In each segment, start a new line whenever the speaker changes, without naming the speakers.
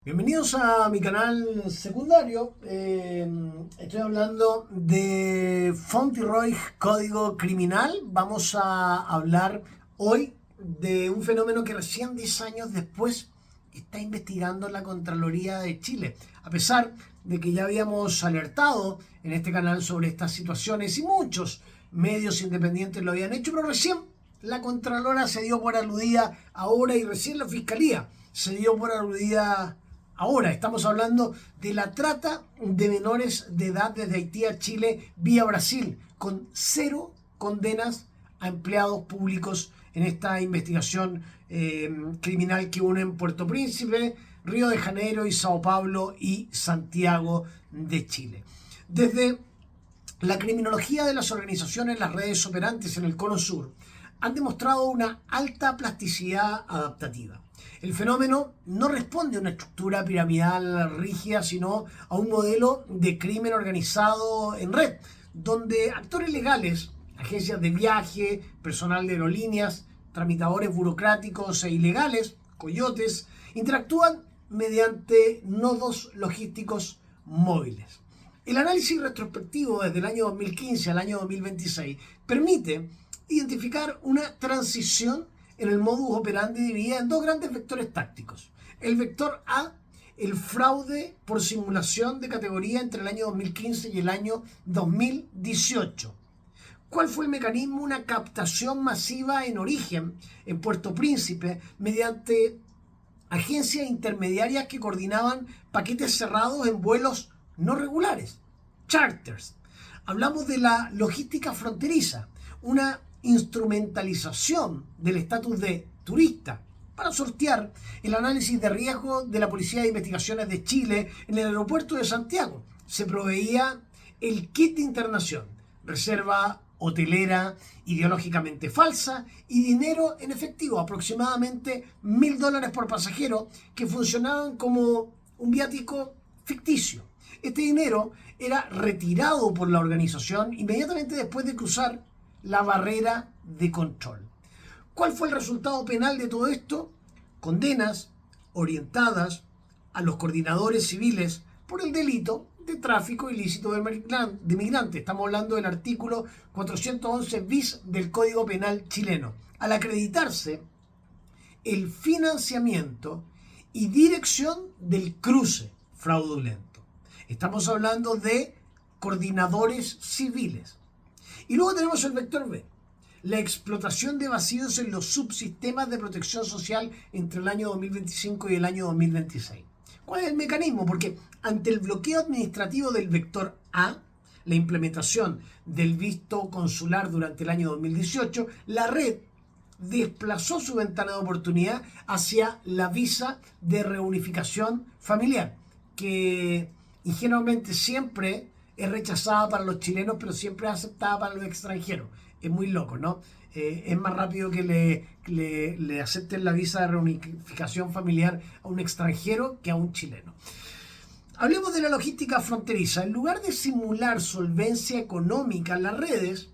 Bienvenidos a mi canal secundario. Estoy hablando de Fauntleroy Código Criminal. Vamos a hablar hoy de un fenómeno que recién 10 años después está investigando la Contraloría de Chile. A pesar de que ya habíamos alertado en este canal sobre estas situaciones y muchos medios independientes lo habían hecho, pero recién la Contralora se dio por aludida ahora y recién la Fiscalía se dio por aludida ahora. Estamos hablando de la trata de menores de edad desde Haití a Chile vía Brasil, con 0 condenas a empleados públicos en esta investigación criminal que une en Puerto Príncipe, Río de Janeiro y Sao Paulo y Santiago de Chile. Desde la criminología de las organizaciones, las redes operantes en el Cono Sur han demostrado una alta plasticidad adaptativa. El fenómeno no responde a una estructura piramidal rígida, sino a un modelo de crimen organizado en red, donde actores legales, agencias de viaje, personal de aerolíneas, tramitadores burocráticos e ilegales, coyotes, interactúan mediante nodos logísticos móviles. El análisis retrospectivo desde el año 2015 al año 2026 permite identificar una transición en el modus operandi dividida en dos grandes vectores tácticos. El vector A, el fraude por simulación de categoría entre el año 2015 y el año 2018. ¿Cuál fue el mecanismo? Una captación masiva en origen en Puerto Príncipe mediante agencias intermediarias que coordinaban paquetes cerrados en vuelos no regulares, charters. Hablamos de la logística fronteriza, una instrumentalización del estatus de turista para sortear el análisis de riesgo de la Policía de Investigaciones de Chile en el aeropuerto de Santiago. Se proveía el kit de internación, reserva hotelera ideológicamente falsa y dinero en efectivo, aproximadamente $1.000 por pasajero, que funcionaban como un viático ficticio. Este dinero era retirado por la organización inmediatamente después de cruzar la barrera de control. ¿Cuál fue el resultado penal de todo esto? Condenas orientadas a los coordinadores civiles por el delito de tráfico ilícito de migrantes. Estamos hablando del artículo 411 bis del Código Penal chileno. Al acreditarse el financiamiento y dirección del cruce fraudulento. Estamos hablando de coordinadores civiles. Y luego tenemos el vector B, la explotación de vacíos en los subsistemas de protección social entre el año 2025 y el año 2026. ¿Cuál es el mecanismo? Porque ante el bloqueo administrativo del vector A, la implementación del visto consular durante el año 2018, la red desplazó su ventana de oportunidad hacia la visa de reunificación familiar, que ingenuamente siempre es rechazada para los chilenos, pero siempre es aceptada para los extranjeros. Es muy loco, ¿no? Es más rápido que le acepten la visa de reunificación familiar a un extranjero que a un chileno. Hablemos de la logística fronteriza. En lugar de simular solvencia económica, las redes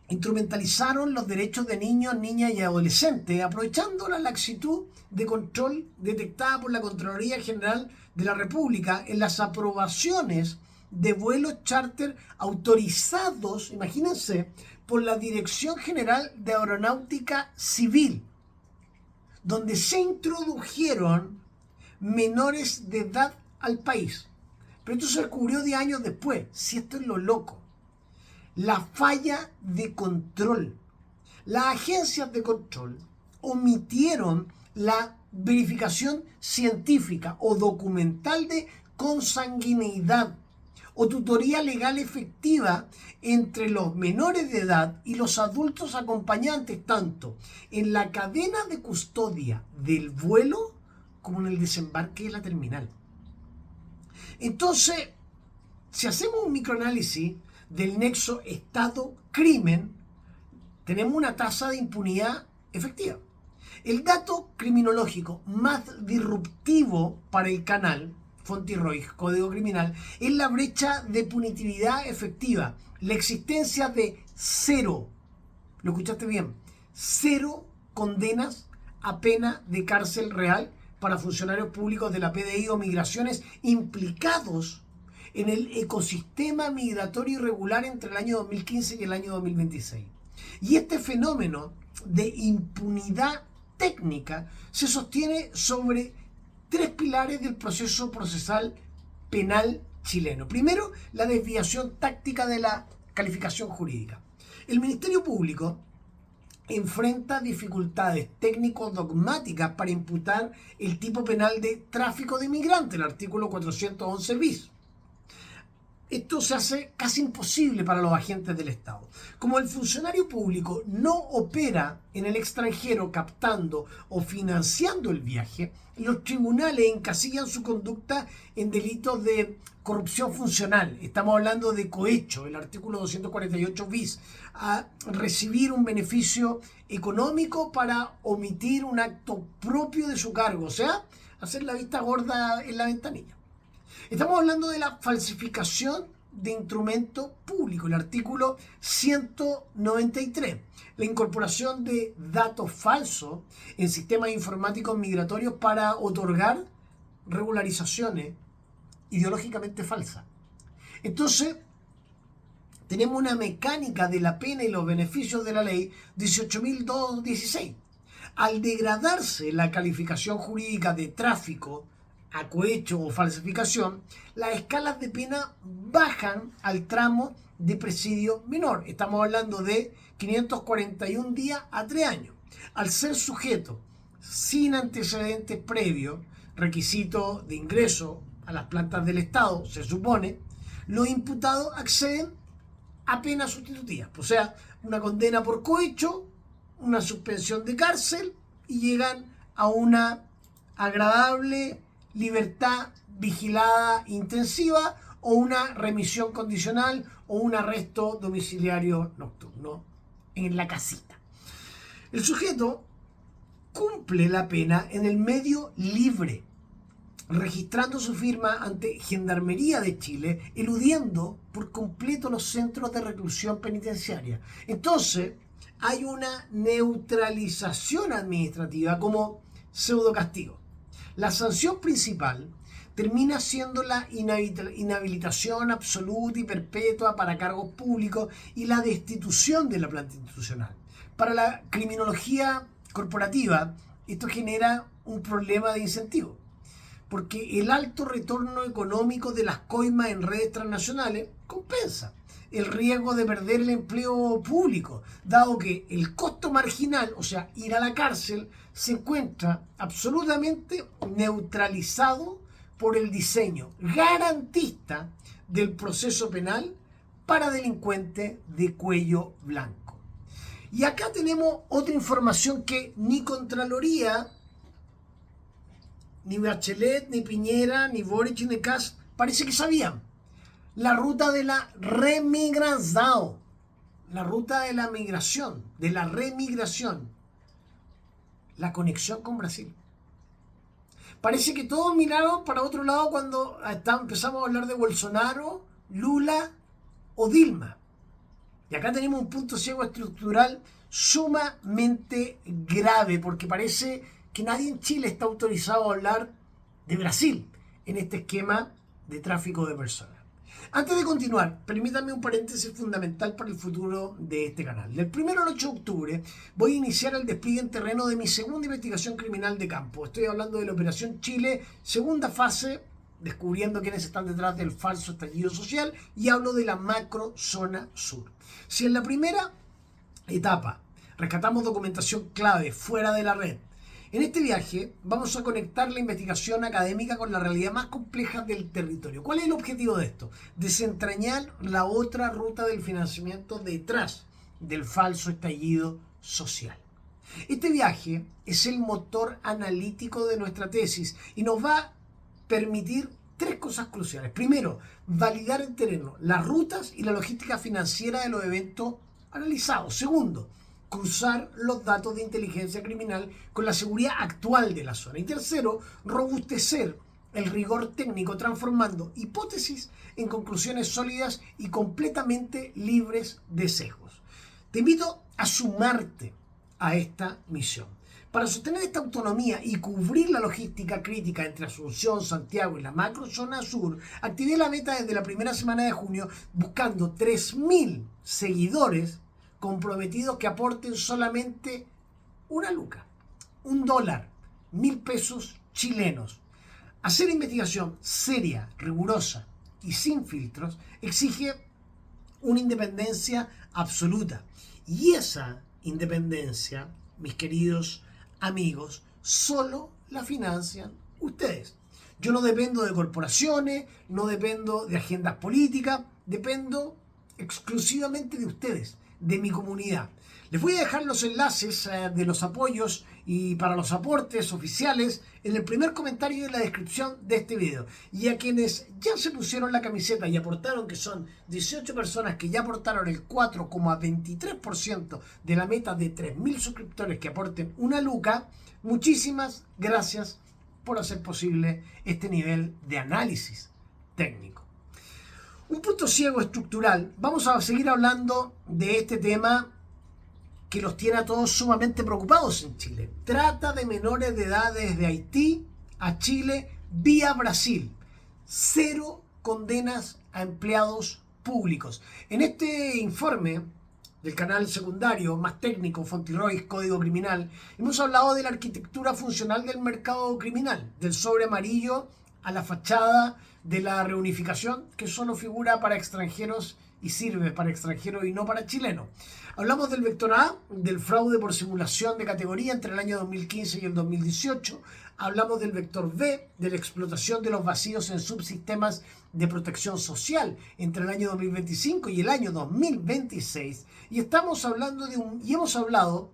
instrumentalizaron los derechos de niños, niñas y adolescentes, aprovechando la laxitud de control detectada por la Contraloría General de la República en las aprobaciones de vuelos charter autorizados, imagínense, por la Dirección General de Aeronáutica Civil, donde se introdujeron menores de edad al país. Pero esto se descubrió 10 años después. Si esto es lo loco. La falla de control. Las agencias de control omitieron la verificación científica o documental de consanguineidad o tutoría legal efectiva entre los menores de edad y los adultos acompañantes, tanto en la cadena de custodia del vuelo como en el desembarque de la terminal. Entonces, si hacemos un microanálisis del nexo Estado-crimen, tenemos una tasa de impunidad efectiva. El dato criminológico más disruptivo para el canal Fauntleroy Código Criminal es la brecha de punitividad efectiva, la existencia de 0, lo escuchaste bien, 0 condenas a pena de cárcel real para funcionarios públicos de la PDI o migraciones implicados en el ecosistema migratorio irregular entre el año 2015 y el año 2026. Y este fenómeno de impunidad técnica se sostiene sobre tres pilares del proceso procesal penal chileno. Primero, la desviación táctica de la calificación jurídica. El Ministerio Público enfrenta dificultades técnico-dogmáticas para imputar el tipo penal de tráfico de inmigrantes, el artículo 411 bis. Esto se hace casi imposible para los agentes del Estado. Como el funcionario público no opera en el extranjero captando o financiando el viaje, los tribunales encasillan su conducta en delitos de corrupción funcional. Estamos hablando de cohecho, el artículo 248 bis, a recibir un beneficio económico para omitir un acto propio de su cargo, o sea, hacer la vista gorda en la ventanilla. Estamos hablando de la falsificación de instrumento público, el artículo 193, la incorporación de datos falsos en sistemas informáticos migratorios para otorgar regularizaciones ideológicamente falsas. Entonces, tenemos una mecánica de la pena y los beneficios de la ley 18.216. Al degradarse la calificación jurídica de tráfico, acohecho o falsificación, las escalas de pena bajan al tramo de presidio menor. Estamos hablando de 541 días a 3 años. Al ser sujeto sin antecedentes previos, requisito de ingreso a las plantas del Estado, se supone, los imputados acceden a penas sustitutivas. O sea, una condena por cohecho, una suspensión de cárcel y llegan a una agradable libertad vigilada intensiva o una remisión condicional o un arresto domiciliario nocturno en la casita. El sujeto cumple la pena en el medio libre, registrando su firma ante Gendarmería de Chile, eludiendo por completo los centros de reclusión penitenciaria. Entonces, hay una neutralización administrativa como pseudo castigo. La sanción principal termina siendo la inhabilitación absoluta y perpetua para cargos públicos y la destitución de la planta institucional. Para la criminología corporativa, esto genera un problema de incentivo, porque el alto retorno económico de las coimas en redes transnacionales compensa el riesgo de perder el empleo público, dado que el costo marginal, o sea, ir a la cárcel, se encuentra absolutamente neutralizado por el diseño garantista del proceso penal para delincuentes de cuello blanco. Y acá tenemos otra información que ni Contraloría, ni Bachelet, ni Piñera, ni Boric, ni Kast parece que sabían. La ruta de la remigración, la ruta de la migración, de la remigración, la conexión con Brasil. Parece que todos miraron para otro lado cuando empezamos a hablar de Bolsonaro, Lula o Dilma. Y acá tenemos un punto ciego estructural sumamente grave, porque parece que nadie en Chile está autorizado a hablar de Brasil en este esquema de tráfico de personas. Antes de continuar, permítanme un paréntesis fundamental para el futuro de este canal. Del 1 al 8 de octubre voy a iniciar el despliegue en terreno de mi segunda investigación criminal de campo. Estoy hablando de la Operación Chile, segunda fase, descubriendo quiénes están detrás del falso estallido social, y hablo de la macro zona sur. Si en la primera etapa rescatamos documentación clave fuera de la red, en este viaje vamos a conectar la investigación académica con la realidad más compleja del territorio. ¿Cuál es el objetivo de esto? Desentrañar la otra ruta del financiamiento detrás del falso estallido social. Este viaje es el motor analítico de nuestra tesis y nos va a permitir tres cosas cruciales. Primero, validar en terreno las rutas y la logística financiera de los eventos analizados. Segundo, cruzar los datos de inteligencia criminal con la seguridad actual de la zona. Y tercero, robustecer el rigor técnico transformando hipótesis en conclusiones sólidas y completamente libres de sesgos. Te invito a sumarte a esta misión. Para sostener esta autonomía y cubrir la logística crítica entre Asunción, Santiago y la macrozona sur, activé la meta desde la primera semana de junio buscando 3.000 seguidores comprometidos que aporten solamente una luca, $1, 1.000 pesos chilenos. Hacer investigación seria, rigurosa y sin filtros exige una independencia absoluta. Y esa independencia, mis queridos amigos, solo la financian ustedes. Yo no dependo de corporaciones, no dependo de agendas políticas, dependo exclusivamente de ustedes, de mi comunidad. Les voy a dejar los enlaces de los apoyos y para los aportes oficiales en el primer comentario y en la descripción de este video. Y a quienes ya se pusieron la camiseta y aportaron, que son 18 personas que ya aportaron el 4,23% de la meta de 3.000 suscriptores que aporten una luca, muchísimas gracias por hacer posible este nivel de análisis técnico. Un punto ciego estructural. Vamos a seguir hablando de este tema que los tiene a todos sumamente preocupados en Chile. Trata de menores de edad desde Haití a Chile vía Brasil. 0 condenas a empleados públicos. En este informe del canal secundario más técnico, Fontiroy, Código Criminal, hemos hablado de la arquitectura funcional del mercado criminal, del sobre amarillo a la fachada de la reunificación, que solo figura para extranjeros y sirve para extranjeros y no para chilenos. Hablamos del vector A, del fraude por simulación de categoría entre el año 2015 y el 2018. Hablamos del vector B, de la explotación de los vacíos en subsistemas de protección social entre el año 2025 y el año 2026. Y hemos hablado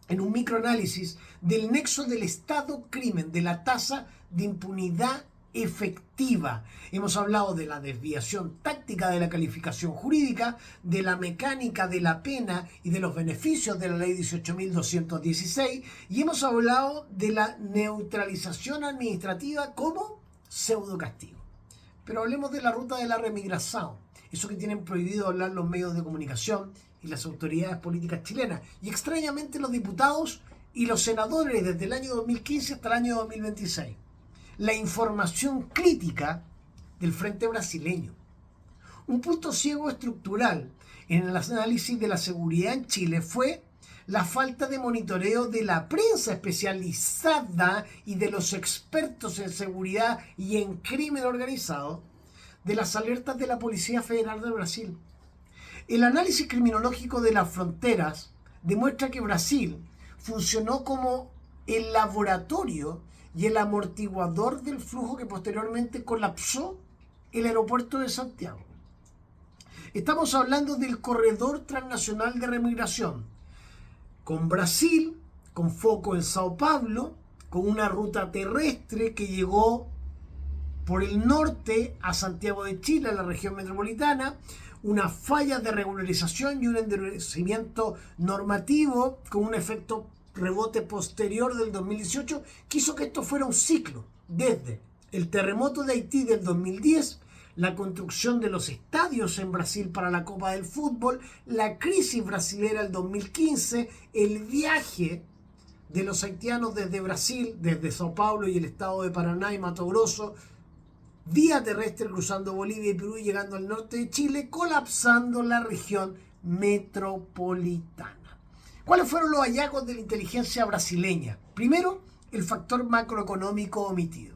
en un microanálisis del nexo del Estado-crimen, de la tasa de impunidad efectiva. Hemos hablado de la desviación táctica de la calificación jurídica, de la mecánica de la pena y de los beneficios de la ley 18.216 y hemos hablado de la neutralización administrativa como pseudocastigo. Pero hablemos de la ruta de la remigración, eso que tienen prohibido hablar los medios de comunicación y las autoridades políticas chilenas, y extrañamente los diputados y los senadores desde el año 2015 hasta el año 2026. La información crítica del frente brasileño. Un punto ciego estructural en el análisis de la seguridad en Chile fue la falta de monitoreo de la prensa especializada y de los expertos en seguridad y en crimen organizado de las alertas de la Policía Federal de Brasil. El análisis criminológico de las fronteras demuestra que Brasil funcionó como el laboratorio y el amortiguador del flujo que posteriormente colapsó el aeropuerto de Santiago. Estamos hablando del corredor transnacional de remigración, con Brasil, con foco en Sao Paulo, con una ruta terrestre que llegó por el norte a Santiago de Chile, a la región metropolitana, una falla de regularización y un endurecimiento normativo con un efecto rebote posterior del 2018 que hizo que esto fuera un ciclo, desde el terremoto de Haití del 2010, la construcción de los estadios en Brasil para la Copa del Fútbol, la crisis brasilera del 2015, el viaje de los haitianos desde Brasil, desde Sao Paulo y el estado de Paraná y Mato Grosso, vía terrestre cruzando Bolivia y Perú y llegando al norte de Chile, colapsando la región metropolitana. ¿Cuáles fueron los hallazgos de la inteligencia brasileña? Primero, el factor macroeconómico omitido.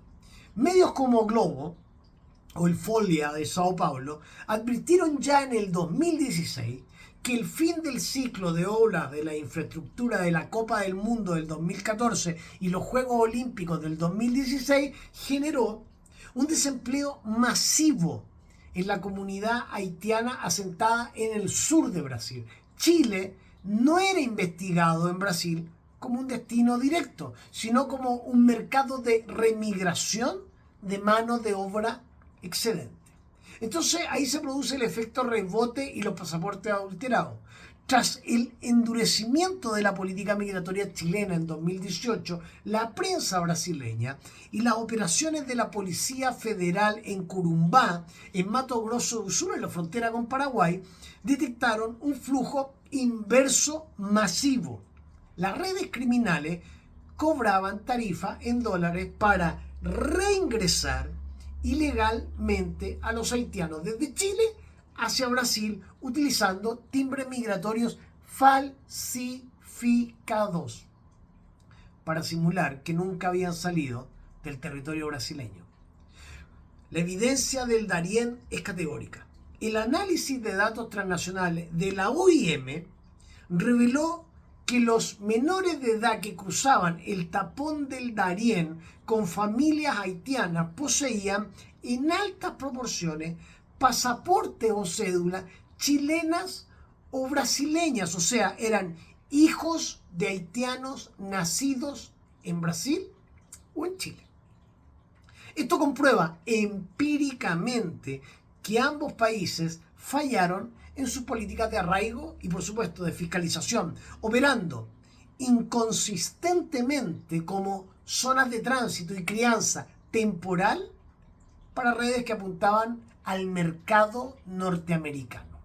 Medios como Globo o el Folha de Sao Paulo advirtieron ya en el 2016 que el fin del ciclo de obras de la infraestructura de la Copa del Mundo del 2014 y los Juegos Olímpicos del 2016 generó un desempleo masivo en la comunidad haitiana asentada en el sur de Brasil. Chile no era investigado en Brasil como un destino directo, sino como un mercado de remigración de mano de obra excedente. Entonces ahí se produce el efecto rebote y los pasaportes adulterados. Tras el endurecimiento de la política migratoria chilena en 2018, la prensa brasileña y las operaciones de la Policía Federal en Corumbá, en Mato Grosso do Sul, en la frontera con Paraguay, detectaron un flujo inverso masivo. Las redes criminales cobraban tarifa en dólares para reingresar ilegalmente a los haitianos desde Chile hacia Brasil utilizando timbres migratorios falsificados para simular que nunca habían salido del territorio brasileño. La evidencia del Darién es categórica. El análisis de datos transnacionales de la OIM reveló que los menores de edad que cruzaban el tapón del Darién con familias haitianas poseían en altas proporciones pasaportes o cédulas chilenas o brasileñas, o sea, eran hijos de haitianos nacidos en Brasil o en Chile. Esto comprueba empíricamente que ambos países fallaron en sus políticas de arraigo y, por supuesto, de fiscalización, operando inconsistentemente como zonas de tránsito y crianza temporal para redes que apuntaban al mercado norteamericano.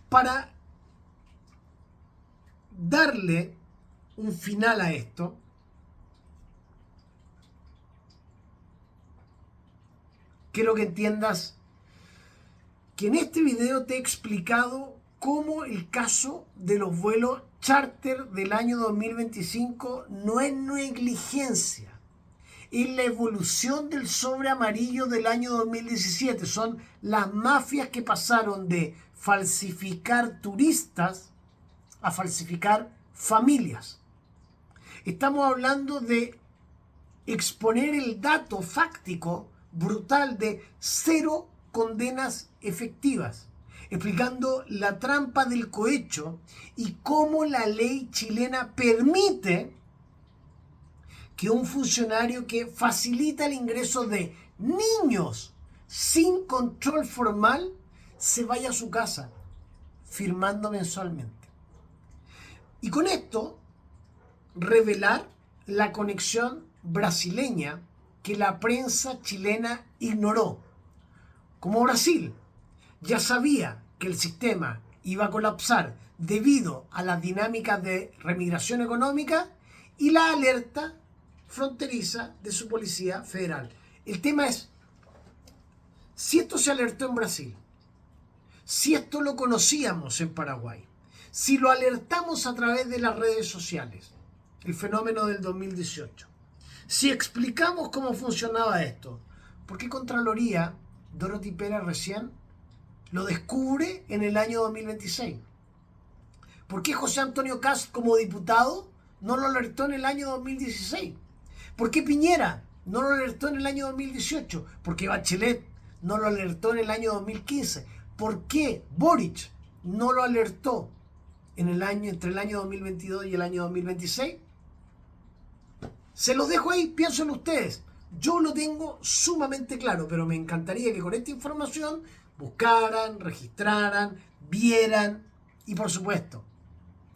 Para darle un final a esto, quiero que entiendas que en este video te he explicado cómo el caso de los vuelos charter del año 2025 no es negligencia. Es la evolución del sobre amarillo del año 2017. Son las mafias que pasaron de falsificar turistas a falsificar familias. Estamos hablando de exponer el dato fáctico brutal de 0 condenas efectivas, explicando la trampa del cohecho y cómo la ley chilena permite que un funcionario que facilita el ingreso de niños sin control formal se vaya a su casa firmando mensualmente. Y con esto revelar la conexión brasileña que la prensa chilena ignoró. Como Brasil ya sabía que el sistema iba a colapsar debido a las dinámicas de remigración económica y la alerta fronteriza de su Policía Federal. El tema es, si esto se alertó en Brasil, si esto lo conocíamos en Paraguay, si lo alertamos a través de las redes sociales, el fenómeno del 2018, si explicamos cómo funcionaba esto, ¿por qué Contraloría, Dorothy Pera recién, lo descubre en el año 2026? ¿Por qué José Antonio Kast como diputado no lo alertó en el año 2016? ¿Por qué Piñera no lo alertó en el año 2018? ¿Por qué Bachelet no lo alertó en el año 2015? ¿Por qué Boric no lo alertó en el año, entre el año 2022 y el año 2026? Se los dejo ahí, piénsenlo ustedes. Yo lo tengo sumamente claro, pero me encantaría que con esta información buscaran, registraran, vieran y, por supuesto,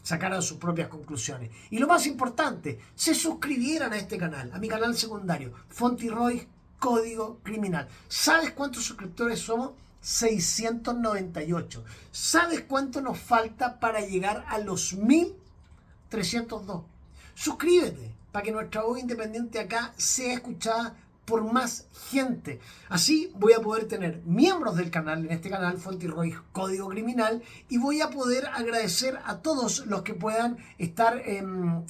sacaran sus propias conclusiones. Y lo más importante, se suscribieran a este canal, a mi canal secundario, Fontiroy Código Criminal. ¿Sabes cuántos suscriptores somos? 698. ¿Sabes cuánto nos falta para llegar a los 1302? Suscríbete para que nuestra voz independiente acá sea escuchada por más gente. Así voy a poder tener miembros del canal, en este canal Fontiroy Código Criminal, y voy a poder agradecer a todos los que puedan estar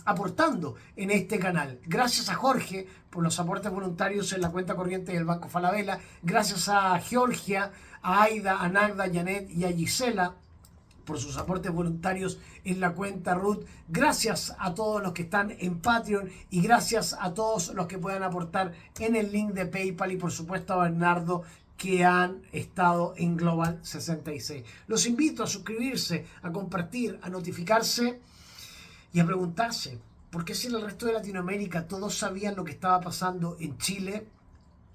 aportando en este canal. Gracias a Jorge por los aportes voluntarios en la cuenta corriente del Banco Falabella. Gracias a Georgia, a Aida, a Nagda, a Janet y a Gisela por sus aportes voluntarios en la cuenta Ruth. Gracias a todos los que están en Patreon y gracias a todos los que puedan aportar en el link de PayPal y por supuesto a Bernardo que han estado en Global 66. Los invito a suscribirse, a compartir, a notificarse y a preguntarse por qué si en el resto de Latinoamérica todos sabían lo que estaba pasando en Chile,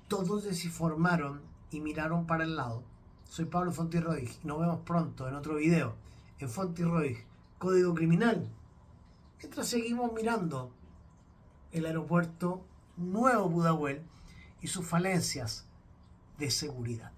todos desinformaron y miraron para el lado. Soy Pablo Fontiroy y nos vemos pronto en otro video en Fontiroy Código Criminal, mientras seguimos mirando el aeropuerto Nuevo Pudahuel y sus falencias de seguridad.